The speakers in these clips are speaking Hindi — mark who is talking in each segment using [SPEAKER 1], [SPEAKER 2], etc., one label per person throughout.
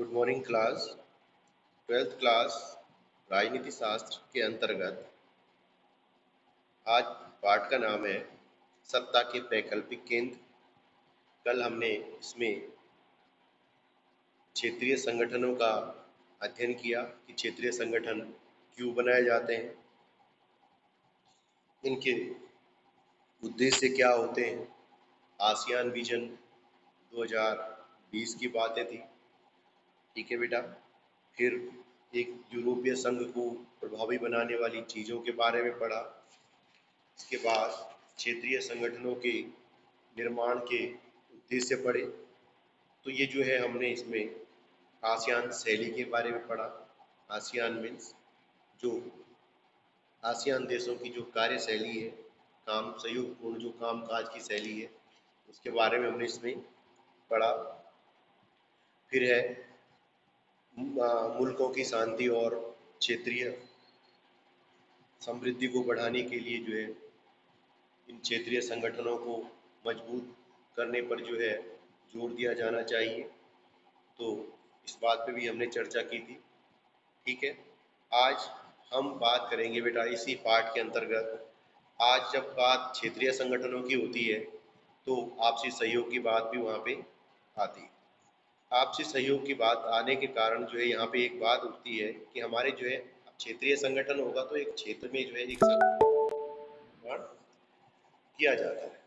[SPEAKER 1] Good morning class. 12th class राजनीति शास्त्र के अंतर्गत आज पाठ का नाम है सत्ता के वैकल्पिक केंद्र। कल हमने इसमें क्षेत्रीय संगठनों का अध्ययन किया कि क्षेत्रीय संगठन क्यों बनाए जाते हैं, इनके उद्देश्य क्या होते हैं। आसियान विजन 2020 की बातें थी, ठीक है बेटा। फिर एक यूरोपीय संघ को प्रभावी बनाने वाली चीज़ों के बारे में पढ़ा। इसके बाद क्षेत्रीय संगठनों के निर्माण के उद्देश्य पढ़े। तो ये जो है हमने इसमें आसियान शैली के बारे में पढ़ा। आसियान मीन्स जो आसियान देशों की जो कार्य शैली है, काम सहयोगपूर्ण जो काम काज की शैली है, उसके बारे में हमने इसमें पढ़ा। फिर है मुल्कों की शांति और क्षेत्रीय समृद्धि को बढ़ाने के लिए जो है इन क्षेत्रीय संगठनों को मजबूत करने पर जो है जोर दिया जाना चाहिए। तो इस बात पे भी हमने चर्चा की थी, ठीक है। आज हम बात करेंगे बेटा इसी पाठ के अंतर्गत। आज जब बात क्षेत्रीय संगठनों की होती है तो आपसी सहयोग की बात भी वहाँ पे आती है। आपसी सहयोग की बात आने के कारण जो है यहाँ पे एक बात उठती है कि हमारे जो है क्षेत्रीय संगठन होगा तो एक क्षेत्र में जो है एक संगठन किया जाता है।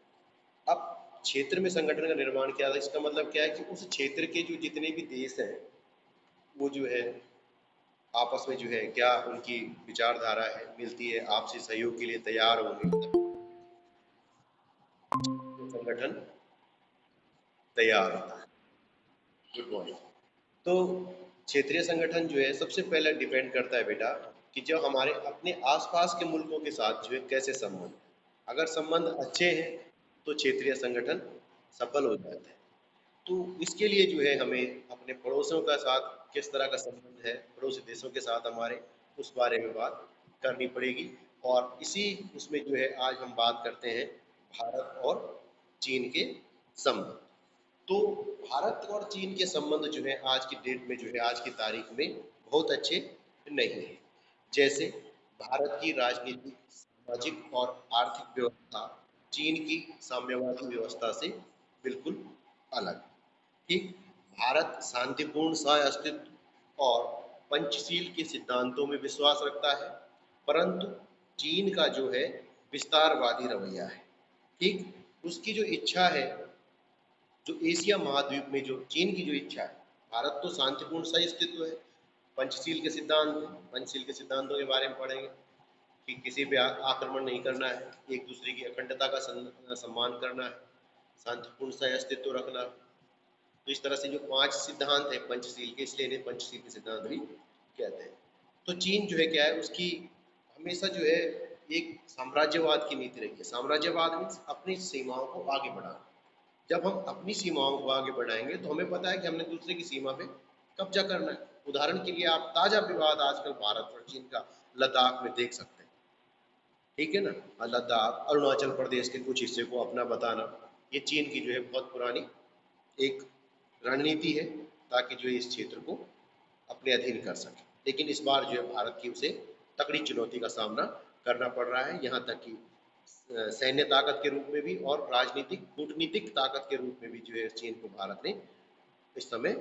[SPEAKER 1] अब क्षेत्र में संगठन का निर्माण किया था, इसका मतलब क्या है कि उस क्षेत्र के जो जितने भी देश हैं वो जो है आपस में जो है क्या उनकी विचारधारा है मिलती है, आपसी सहयोग के लिए तैयार होंगे, तो संगठन तैयार होता है। Good morning. तो क्षेत्रीय संगठन जो है सबसे पहले डिपेंड करता है बेटा कि जो हमारे अपने आसपास के मुल्कों के साथ जो है कैसे संबंध। अगर संबंध अच्छे हैं तो क्षेत्रीय संगठन सफल हो जाता है। तो इसके लिए जो है हमें अपने पड़ोसियों का साथ किस तरह का संबंध है, पड़ोसी देशों के साथ हमारे, उस बारे में बात करनी पड़ेगी। और इसी उसमें जो है आज हम बात करते हैं भारत और चीन के संबंध। तो भारत और चीन के संबंध जो है आज की डेट में जो है आज की तारीख में बहुत अच्छे नहीं है। जैसे भारत की राजनीतिक, सामाजिक और आर्थिक व्यवस्था चीन की साम्यवादी व्यवस्था से बिल्कुल अलग। ठीक, भारत शांतिपूर्ण सह अस्तित्व और पंचशील के सिद्धांतों में विश्वास रखता है, परंतु चीन का जो है विस्तारवादी रवैया है। ठीक, उसकी जो इच्छा है, जो एशिया महाद्वीप में जो चीन की जो इच्छा है, भारत तो शांतिपूर्ण सह अस्तित्व है, पंचशील के सिद्धांत है, पंचशील के सिद्धांतों के बारे में पढ़ेंगे कि किसी पे आक्रमण नहीं करना है, एक दूसरे की अखंडता का सम्मान करना है, शांतिपूर्ण सह अस्तित्व रखना। तो इस तरह से जो 5 सिद्धांत है पंचशील के, इसलिए इन्हें पंचशील के सिद्धांत भी कहते हैं। तो चीन जो है क्या है, उसकी हमेशा जो है एक साम्राज्यवाद की नीति रही है। साम्राज्यवाद मीन्स अपनी सीमाओं को आगे बढ़ाना। जब हम अपनी सीमाओं को आगे बढ़ाएंगे तो हमें पता है कि हमने दूसरे की सीमा पे कब्जा करना है। उदाहरण के लिए आप ताजा विवाद आजकल भारत और चीन का लद्दाख में देख सकते हैं, ठीक है ना। लद्दाख, अरुणाचल प्रदेश के कुछ हिस्से को अपना बताना, ये चीन की जो है बहुत पुरानी एक रणनीति है ताकि जो इस क्षेत्र को अपने अधीन कर सके। लेकिन इस बार जो है भारत की उसे तकड़ी चुनौती का सामना करना पड़ रहा है, यहाँ तक कि सैन्य ताकत के रूप में भी और राजनीतिक कूटनीतिक ताकत के रूप में भी जो है चीन को भारत ने इस समय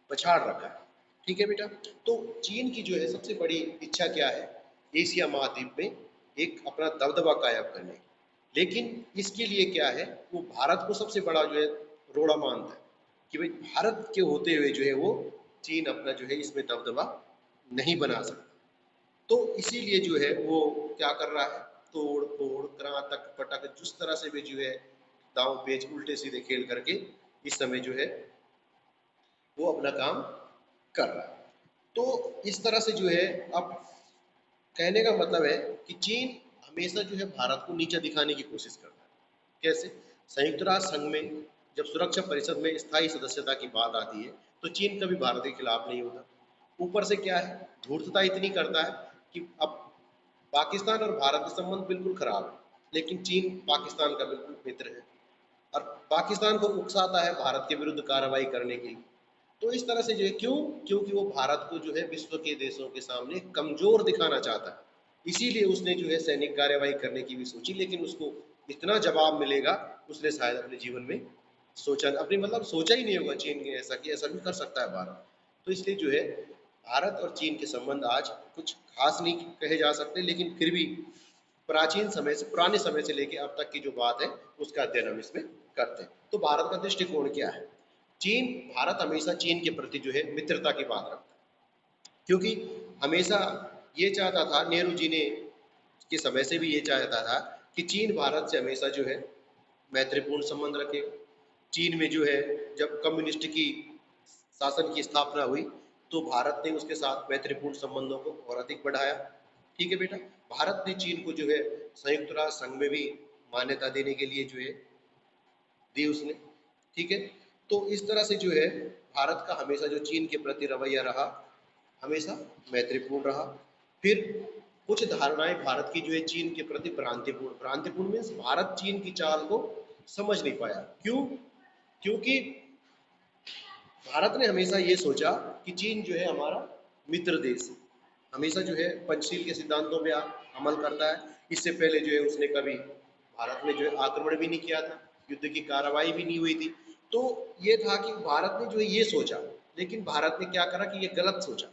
[SPEAKER 1] पछाड़ रखा है। ठीक है बेटा। तो चीन की जो है सबसे बड़ी इच्छा क्या है, एशिया महाद्वीप में एक अपना दबदबा कायम करने। लेकिन इसके लिए क्या है, वो भारत को सबसे बड़ा जो है रोड़ा मानता है कि भाई भारत के होते हुए जो है वो चीन अपना जो है इसमें दबदबा नहीं बना सकता। तो इसीलिए जो है वो क्या कर रहा है, तोड़ फोड़ करातक पटक जिस तरह से भी जो है दांव पेच उल्टे सीधे खेल करके इस समय जो है वो अपना काम कर रहा है। तो इस तरह से जो है अब कहने का मतलब है कि चीन हमेशा जो है भारत को नीचा दिखाने की कोशिश करता है। कैसे? संयुक्त राष्ट्र संघ में जब सुरक्षा परिषद में स्थायी सदस्यता की बात आती है तो चीन कभी भारत के खिलाफ नहीं होता। ऊपर से क्या है, धूर्तता इतनी करता है कि अब पाकिस्तान और भारत के संबंध बिल्कुल खराब है, लेकिन चीन पाकिस्तान का बिल्कुल मित्र है और पाकिस्तान को उकसाता है भारत के विरुद्ध कार्रवाई करने के लिए। तो इस तरह से जो है, क्यों? क्योंकि वो भारत को जो है विश्व के देशों के सामने कमजोर दिखाना चाहता है, इसीलिए उसने जो है सैनिक कार्यवाही करने की भी सोची, लेकिन उसको इतना जवाब मिलेगा उसने शायद अपने जीवन में सोचा, अपनी मतलब सोचा ही नहीं होगा चीन के ऐसा कि ऐसा भी कर सकता है भारत। तो इसलिए जो है भारत और चीन के संबंध आज कुछ खास नहीं कहे जा सकते, लेकिन फिर भी प्राचीन समय से, पुराने समय से लेके अब तक की जो बात है उसका अध्ययन हम इसमें करते हैं। तो भारत का दृष्टिकोण क्या है? चीन, भारत हमेशा चीन के प्रति जो है मित्रता की बात रखता है, क्योंकि हमेशा ये चाहता था, नेहरू जी ने के समय से भी ये चाहता था कि चीन भारत से हमेशा जो है मैत्रीपूर्ण संबंध रखे। चीन में जो है जब कम्युनिस्ट की शासन की स्थापना हुई तो भारत ने उसके साथ मैत्रीपूर्ण संबंधों को और अधिक बढ़ाया। ठीक है बेटा, भारत ने चीन को जो है संयुक्त राष्ट्र संघ में भी मान्यता देने के लिए जो है दी उसने। ठीक है, तो इस तरह से जो है भारत का हमेशा जो चीन के प्रति रवैया रहा हमेशा मैत्रीपूर्ण रहा। फिर कुछ धारणाएं भारत की जो है चीन के प्रति भ्रांतिपूर्ण, भ्रांतिपूर्ण मीन्स भारत चीन की चाल को समझ नहीं पाया। क्यों? क्योंकि भारत ने हमेशा ये सोचा कि चीन जो है हमारा मित्र देश है, हमेशा जो है पंचशील के सिद्धांतों पे अमल करता है। इससे पहले जो है उसने कभी भारत में जो है आक्रमण भी नहीं किया था, युद्ध की कार्रवाई भी नहीं हुई थी। तो ये था कि भारत ने जो है ये सोचा, लेकिन भारत ने क्या करा कि ये गलत सोचा।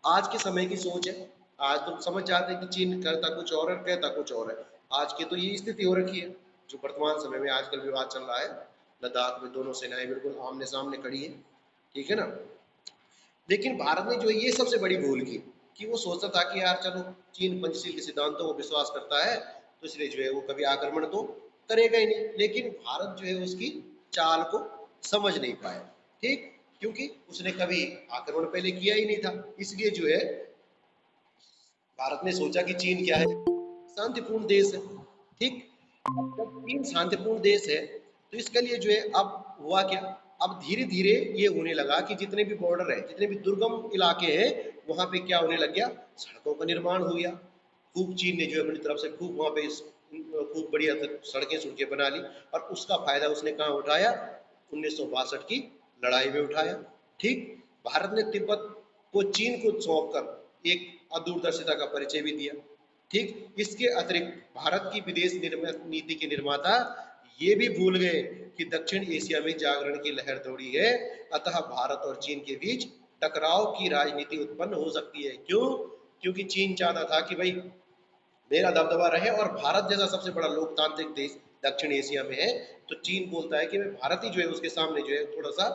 [SPEAKER 1] आज के समय की सोच है, आज तो समझ जाते हैं कि चीन करता कुछ और है, कहता कुछ और है। आज की तो ये स्थिति हो रखी है जो वर्तमान समय में आजकल विवाद चल रहा है, लद्दाख में दोनों सेनाएं बिल्कुल आमने सामने खड़ी है। ठीक है ना? लेकिन भारत ने जो ये सबसे बड़ी भूल की कि वो सोचता था कि यार चलो चीन पंचशील के सिद्धांतों को विश्वास करता है तो इसलिए जो है वो कभी आक्रमण तो करेगा ही नहीं। लेकिन भारत जो है उसकी चाल को समझ नहीं पाया। ठीक, क्योंकि उसने कभी आक्रमण पहले किया ही नहीं था, इसलिए जो है भारत ने सोचा कि चीन क्या है, शांतिपूर्ण देश है। ठीक, जब चीन शांतिपूर्ण देश है तो इसके लिए जो है अब हुआ क्या, अब धीरे धीरे ये होने लगा कि जितने भी बॉर्डर है, जितने भी दुर्गम इलाके हैं, वहां पे क्या होने लग गया, सड़कों का निर्माण हो गया। खूब चीन ने जो है अपनी तरफ से खूब वहां पे खूब बढ़िया सड़कें सुड़कें बना ली, और उसका फायदा उसने कहाँ उठाया, 1962 की लड़ाई में उठाया। ठीक, भारत ने तिब्बत को चीन को सौंप कर एक अदूरदर्शिता का परिचय भी दिया। ठीक, इसके अतिरिक्त भारत की विदेश नीति के निर्माता ये भी भूल गए कि दक्षिण एशिया में जागरण की लहर दौड़ी है, अतः भारत और चीन के बीच टकराव की राजनीति उत्पन्न हो सकती है। क्यों? क्योंकि चीन चाहता था कि भाई मेरा दबदबा रहे, और भारत जैसा सबसे बड़ा लोकतांत्रिक देश दक्षिण एशिया में है, तो चीन बोलता है कि भाई भारत ही जो है उसके सामने जो है थोड़ा सा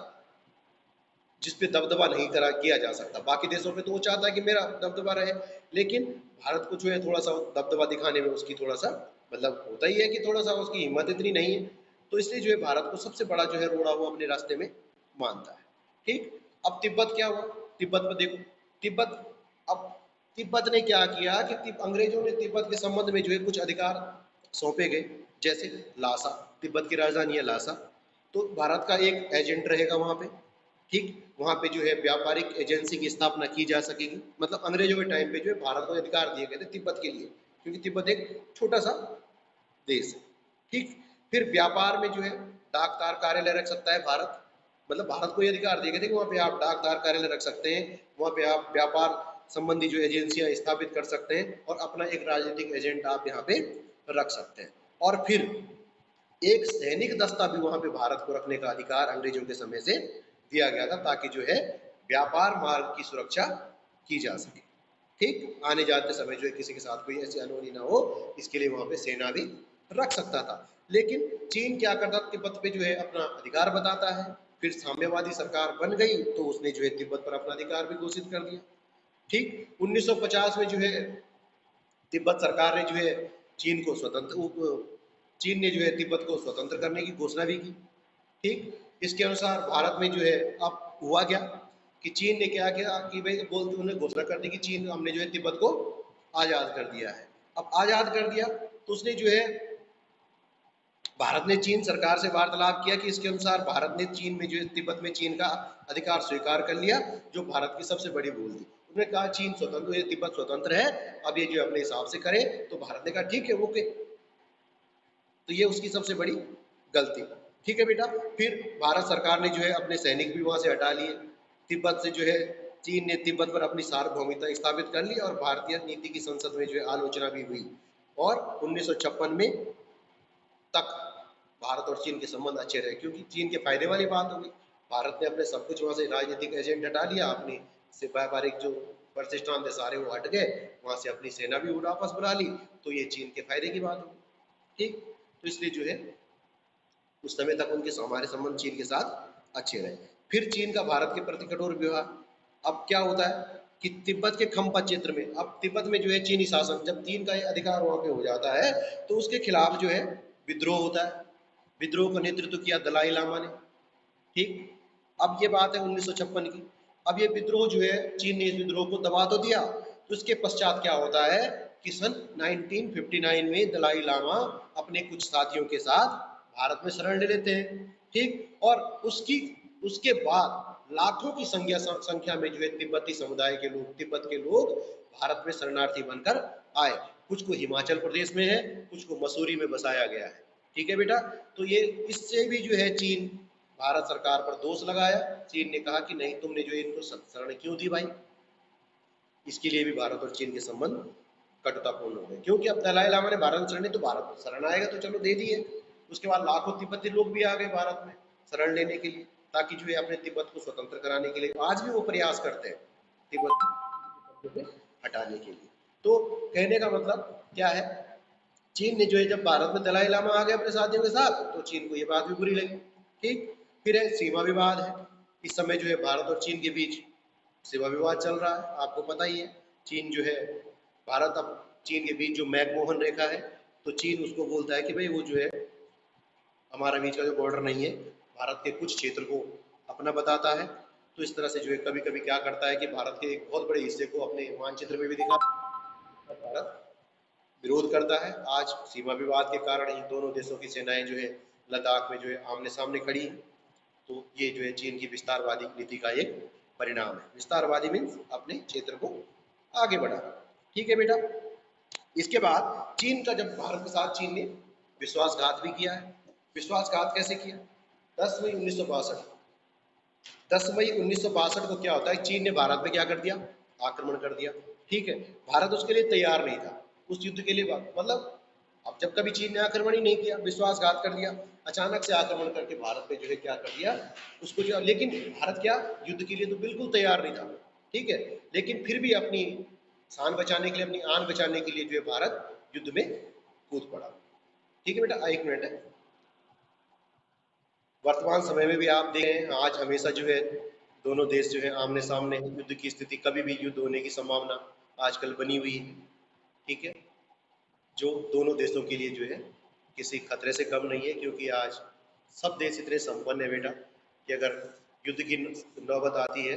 [SPEAKER 1] जिस पे दबदबा नहीं करा किया जा सकता। बाकी देशों पे तो वो चाहता है कि मेरा दबदबा रहे, लेकिन भारत को जो है थोड़ा सा दबदबा दिखाने में उसकी थोड़ा सा मतलब होता ही है कि थोड़ा सा उसकी हिम्मत इतनी नहीं है। तो इसलिए जो है भारत को सबसे बड़ा जो है रोड़ा वो अपने रास्ते में मानता है। ठीक, अब तिब्बत क्या हुआ, तिब्बत में देखो, तिब्बत, अब तिब्बत ने क्या किया कि अंग्रेजों ने तिब्बत के संबंध में जो है कुछ अधिकार सौंपे गए, जैसे लासा, तिब्बत की राजधानी है लासा, तो भारत का एक एजेंट रहेगा वहां पे। ठीक, वहां पे जो है व्यापारिक एजेंसी की स्थापना की जा सकेगी। मतलब अंग्रेजों के टाइम पे जो है भारत को अधिकार दिए गए थे तिब्बत के लिए, क्योंकि तिब्बत एक छोटा सा देश है। ठीक, फिर व्यापार में जो है डाक तार कार्यालय रख सकता है भारत, मतलब भारत को ये अधिकार दिए गए थे कि वहाँ पे आप डाक तार कार्यालय रख सकते हैं, वहाँ पे आप व्यापार संबंधी जो एजेंसियां स्थापित कर सकते हैं, और अपना एक राजनीतिक एजेंट आप यहाँ पे रख सकते हैं। और फिर एक सैनिक दस्ता भी वहां पे भारत को रखने का अधिकार अंग्रेजों के समय से दिया गया था, ताकि जो है व्यापार मार्ग की सुरक्षा की जा सके। ठीक, आने जाते समय जो है किसी के साथ कोई ऐसी अनहोनी ना हो, इसके लिए वहां पे सेना भी रख सकता था। लेकिन चीन क्या करता, तिब्बत पे जो है अपना अधिकार बताता है, फिर साम्यवादी सरकार बन गई तो उसने जो है तिब्बत पर अपना अधिकार भी घोषित कर दिया। ठीक, 1950 में जो है तिब्बत सरकार ने जो है चीन को स्वतंत्र, चीन ने जो है तिब्बत को स्वतंत्र करने की घोषणा भी की। ठीक, इसके अनुसार भारत में जो है अब हुआ क्या कि चीन ने क्या किया कि भाई बोल उन्हें घोषणा कर दी कि चीन, हमने जो है तिब्बत को आजाद कर दिया है। अब आजाद कर दिया तो उसने जो है भारत ने चीन सरकार से वार्तालाप किया कि इसके अनुसार भारत ने चीन में जो है तिब्बत में चीन का अधिकार स्वीकार कर लिया, जो भारत की सबसे बड़ी भूल थी। उन्होंने कहा चीन स्वतंत्र, तिब्बत स्वतंत्र है, अब ये जो अपने हिसाब से करे, तो भारत ने कहा ठीक है ओके। तो ये उसकी सबसे बड़ी गलती। ठीक है बेटा, फिर भारत सरकार ने जो है अपने सैनिक भी वहां से हटा लिए। तिब्बत से जो है चीन ने तिब्बत पर अपनी सार्वभौमिकता स्थापित कर ली और भारतीय नीति की संसद में जो है आलोचना भी हुई और 1956 में तक भारत और चीन के संबंध अच्छे रहे, क्योंकि चीन के फायदे वाली बात होगी। भारत ने अपने सब कुछ वहां से राजनीतिक एजेंट हटा लिया, अपनी से व्यापारिक जो प्रतिष्ठान थे सारे वो हट गए, वहां से अपनी सेना भी वापस बुला ली, तो ये चीन के फायदे की बात होगी। ठीक, तो इसलिए जो है उस समय तक उनके हमारे संबंध चीन के साथ अच्छे रहे। फिर चीन का भारत के प्रति कठोर व्यवहार। अब क्या होता है कि तिब्बत के खम्पा क्षेत्र में, अब तिब्बत में जो है चीनी शासन, जब चीन का अधिकार वहां पे हो जाता है तो उसके खिलाफ जो है विद्रोह होता है। विद्रोह का नेतृत्व किया दलाई लामा ने। ठीक, अब ये बात है 1956 की। अब ये विद्रोह जो है चीन ने इस विद्रोह को दबा तो दिया, तो उसके पश्चात क्या होता है कि सन 1959 में दलाई लामा अपने कुछ साथियों के साथ भारत में शरण ले लेते हैं। ठीक, और उसके बाद लाखों की संख्या में जो है तिब्बती समुदाय के लोग, तिब्बत के लोग भारत में शरणार्थी बनकर आए। कुछ को हिमाचल प्रदेश में है, कुछ को मसूरी में बसाया गया है। ठीक है बेटा, तो ये इससे भी जो है चीन भारत सरकार पर दोष लगाया। चीन ने कहा कि नहीं, तुमने जो इनको शरण क्यों दी भाई। इसके लिए भी भारत और चीन के संबंध कटुतापूर्ण हो गए, क्योंकि अब दलाई लामा ने भारत शरण, तो भारत शरण आएगा तो चलो दे दिए। उसके बाद लाखों तिब्बती लोग भी आ गए भारत में शरण लेने के लिए, ताकि जो है अपने तिब्बत को स्वतंत्र कराने के लिए। आज भी वो प्रयास करते हैं तिब्बत हटाने के लिए। तो कहने का मतलब क्या है, चीन ने जो है जब भारत में दलाई लामा आ गए अपने साथियों के साथ, तो चीन को ये बात भी बुरी लगी। ठीक, फिर है सीमा विवाद है। इस समय जो है भारत और चीन के बीच सीमा विवाद चल रहा है, आपको पता ही है। चीन जो है, भारत अब चीन के बीच जो मैकमोहन रेखा है, तो चीन उसको बोलता है कि भाई वो जो है हमारा बीच का जो बॉर्डर नहीं है, भारत के कुछ क्षेत्र को अपना बताता है। तो इस तरह से जो है कभी कभी क्या करता है कि भारत के एक बहुत बड़े हिस्से को अपने मानचित्र में भी दिखा, भारत विरोध करता है। आज सीमा विवाद के कारण ही दोनों देशों की सेनाएं जो है लद्दाख में जो है आमने सामने खड़ी हैं। तो ये जो है चीन की विस्तारवादी नीति का एक परिणाम है। विस्तारवादी मीन्स अपने क्षेत्र को आगे बढ़ा। ठीक है बेटा, इसके बाद चीन का, जब भारत के साथ चीन ने विश्वासघात भी किया है। विश्वासघात कैसे किया? 10 मई 1962, 10 मई 1962 को क्या होता है, चीन ने भारत में क्या कर दिया, आक्रमण कर दिया। ठीक है, भारत उसके लिए तैयार नहीं था, उस युद्ध के लिए। मतलब अब जब कभी चीन ने आक्रमण ही नहीं किया, विश्वासघात कर दिया, अचानक से आक्रमण करके भारत पे जो है क्या कर दिया उसको जो, लेकिन भारत क्या युद्ध के लिए तो बिल्कुल तैयार नहीं था। ठीक है, लेकिन फिर भी अपनी शान बचाने के लिए, अपनी आन बचाने के लिए जो है भारत युद्ध में कूद पड़ा। ठीक है बेटा, एक मिनट है। वर्तमान समय में भी आप देखें, आज हमेशा जो है दोनों देश जो है आमने सामने, युद्ध की स्थिति, कभी भी युद्ध होने की संभावना आजकल बनी हुई है। ठीक है, जो दोनों देशों के लिए जो है किसी खतरे से कम नहीं है, क्योंकि आज सब देश इतने संपन्न है बेटा कि अगर युद्ध की नौबत आती है